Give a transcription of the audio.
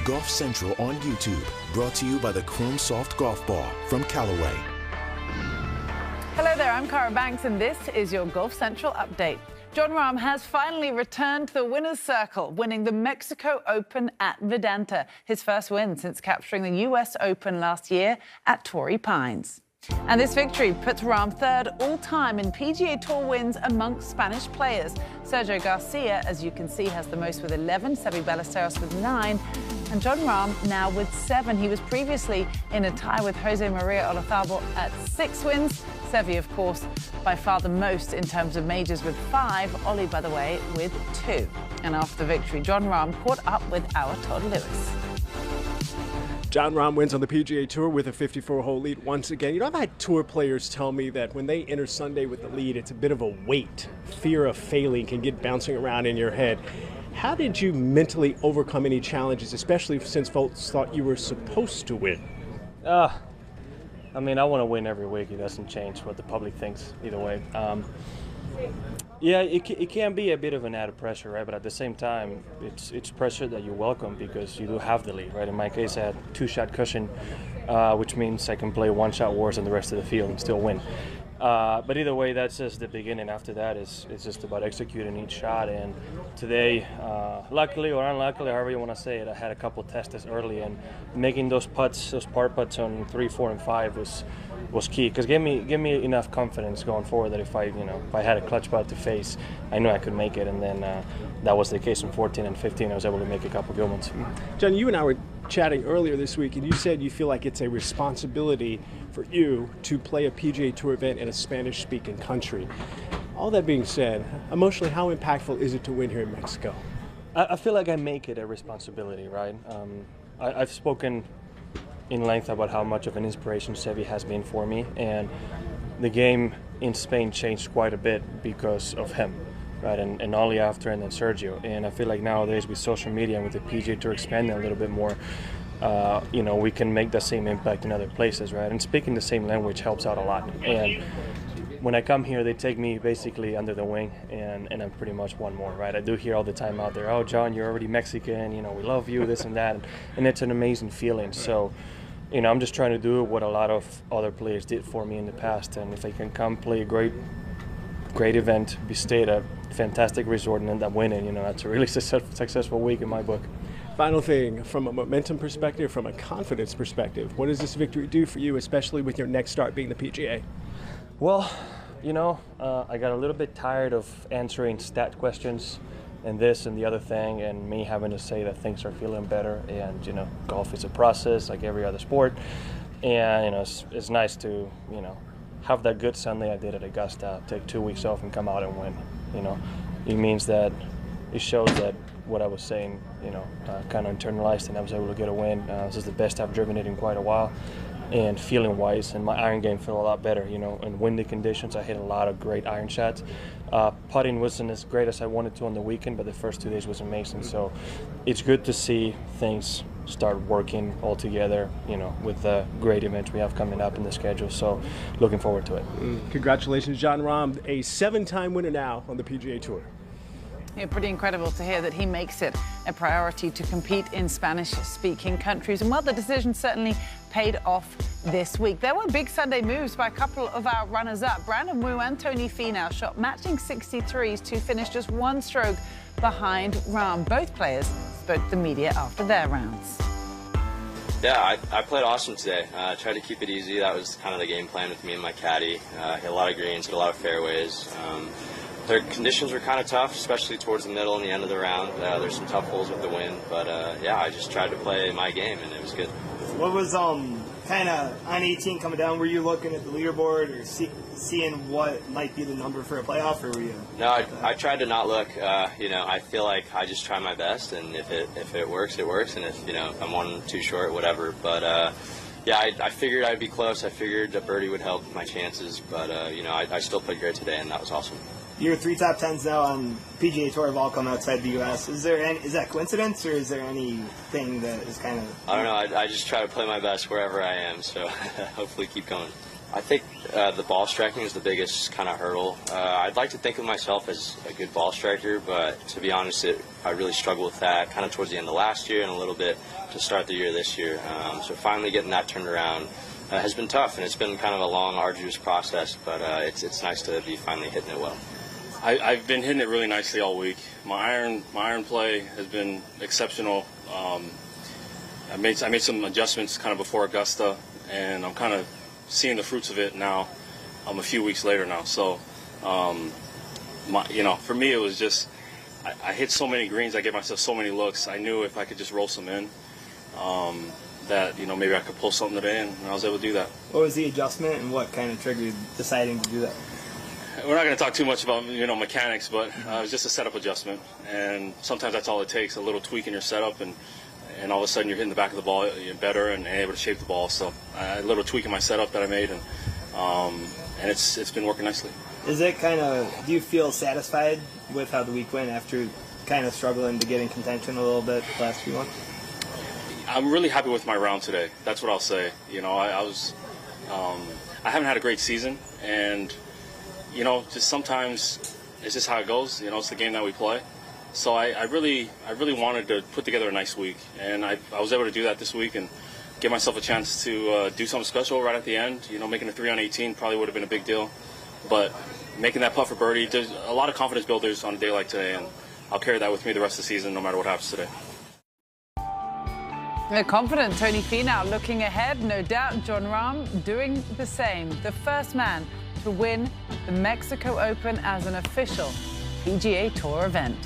Golf Central on YouTube, brought to you by the Chrome Soft Golf Ball from Callaway. Hello there, I'm Cara Banks, and this is your Golf Central update. Jon Rahm has finally returned to the winner's circle, winning the Mexico Open at Vidanta, his first win since capturing the US Open last year at Torrey Pines. And this victory puts Rahm third all-time in PGA Tour wins amongst Spanish players. Sergio Garcia, as you can see, has the most with 11, Seve Ballesteros with 9, and Jon Rahm now with 7. He was previously in a tie with Jose Maria Olazabal at 6 wins. Seve, of course, by far the most in terms of majors with 5. Ollie, by the way, with 2. And after the victory, Jon Rahm caught up with our Todd Lewis. Jon Rahm wins on the PGA Tour with a 54-hole lead once again. You know, I've had tour players tell me that when they enter Sunday with the lead, it's a bit of a weight. Fear of failing can get bouncing around in your head. How did you mentally overcome any challenges, especially since folks thought you were supposed to win? I mean, I want to win every week. It doesn't change what the public thinks either way. Yeah, it can be a bit of an added pressure, right? But at the same time, it's pressure that you welcome because you do have the lead, right? In my case, I had 2-shot cushion, which means I can play 1 shot worse than the rest of the field and still win. But either way, that's just the beginning. After that, it's just about executing each shot. And today, luckily or unluckily, however you want to say it, I had a couple tests early, and making those putts, those par putts on 3, 4, and 5 was key, because give me enough confidence going forward that if I had a clutch putt to face, I knew I could make it. And then that was the case in 14 and 15. I was able to make a couple good ones. Jon, you and I were chatting earlier this week, and you said you feel like it's a responsibility for you to play a PGA Tour event in a Spanish-speaking country. All that being said, emotionally, how impactful is it to win here in Mexico? I feel like I make it a responsibility, right? I've spoken in length about how much of an inspiration Seve has been for me, and the game in Spain changed quite a bit because of him, right? And Ollie after, and then Sergio. And I feel like nowadays with social media and with the PGA Tour expanding a little bit more, we can make the same impact in other places, right? And speaking the same language helps out a lot. And when I come here, they take me basically under the wing, and I'm pretty much one more, right? I do hear all the time out there, "Oh, Jon, you're already Mexican, we love you," this and that. And it's an amazing feeling. So, I'm just trying to do what a lot of other players did for me in the past. And if I can come play a great event, stay at a fantastic resort, and end up winning, that's a really successful week in my book. Final thing, from a momentum perspective, from a confidence perspective, what does this victory do for you, especially with your next start being the PGA? Well, I got a little bit tired of answering stat questions and this and the other thing, and me having to say that things are feeling better. And golf is a process like every other sport, and it's nice to have that good Sunday I did at Augusta, take 2 weeks off and come out and win. It means that it shows that what I was saying kind of internalized, and I was able to get a win. This is the best I've driven it in quite a while, and feeling wise, and my iron game felt a lot better. In windy conditions, I hit a lot of great iron shots. Putting wasn't as great as I wanted to on the weekend, but the first 2 days was amazing. So it's good to see things start working all together, with the great events we have coming up in the schedule. So looking forward to it. Congratulations, Jon Rahm, a 7-time winner now on the PGA Tour. Yeah, pretty incredible to hear that he makes it a priority to compete in Spanish-speaking countries. And well, the decision certainly paid off this week. There were big Sunday moves by a couple of our runners-up. Brandon Wu and Tony Finau shot matching 63s to finish just 1 stroke behind Rahm. Both players spoke to the media after their rounds. Yeah, I played awesome today. Tried to keep it easy. That was kind of the game plan with me and my caddy. Hit a lot of greens, hit a lot of fairways. Their conditions were kind of tough, especially towards the middle and the end of the round. There's some tough holes with the wind, but yeah, I just tried to play my game, and it was good. What was kind of on 18 coming down? Were you looking at the leaderboard or seeing what might be the number for a playoff, or were you? No, I tried to not look. I feel like I just try my best, and if it works, it works, and if I'm 1 too short, whatever. But yeah, I figured I'd be close. I figured a birdie would help my chances, but I still played great today, and that was awesome. Your 3 top 10s now on PGA Tour have all come outside the U.S. Is that coincidence, or is there anything that is kind of? I don't know. I just try to play my best wherever I am, so hopefully keep going. I think the ball striking is the biggest kind of hurdle. I'd like to think of myself as a good ball striker, but to be honest, I really struggled with that kind of towards the end of last year and a little bit to start the year this year. So finally getting that turned around has been tough, and it's been kind of a long, arduous process, but it's nice to be finally hitting it well. I've been hitting it really nicely all week. My iron play has been exceptional. I made some adjustments kind of before Augusta, and I'm kind of seeing the fruits of it now. A few weeks later now. So, for me, it was just I hit so many greens. I gave myself so many looks. I knew if I could just roll some in, that maybe I could pull something today, and I was able to do that. What was the adjustment, and what kind of triggered deciding to do that? We're not going to talk too much about mechanics, but it was just a setup adjustment, and sometimes that's all it takes, a little tweak in your setup, and all of a sudden you're hitting the back of the ball better and able to shape the ball. So a little tweak in my setup that I made, and it's been working nicely. Is it do you feel satisfied with how the week went after kind of struggling to get in contention a little bit the last few months? I'm really happy with my round today. That's what I'll say. I haven't had a great season, and just sometimes it's just how it goes. It's the game that we play. So I really wanted to put together a nice week, and I was able to do that this week and give myself a chance to do something special right at the end. Making a 3 on 18 probably would have been a big deal, but making that putt for birdie, there's a lot of confidence builders on a day like today, and I'll carry that with me the rest of the season no matter what happens today. The confident Tony Finau looking ahead, no doubt Jon Rahm doing the same. The first man to win the Mexico Open as an official PGA Tour event.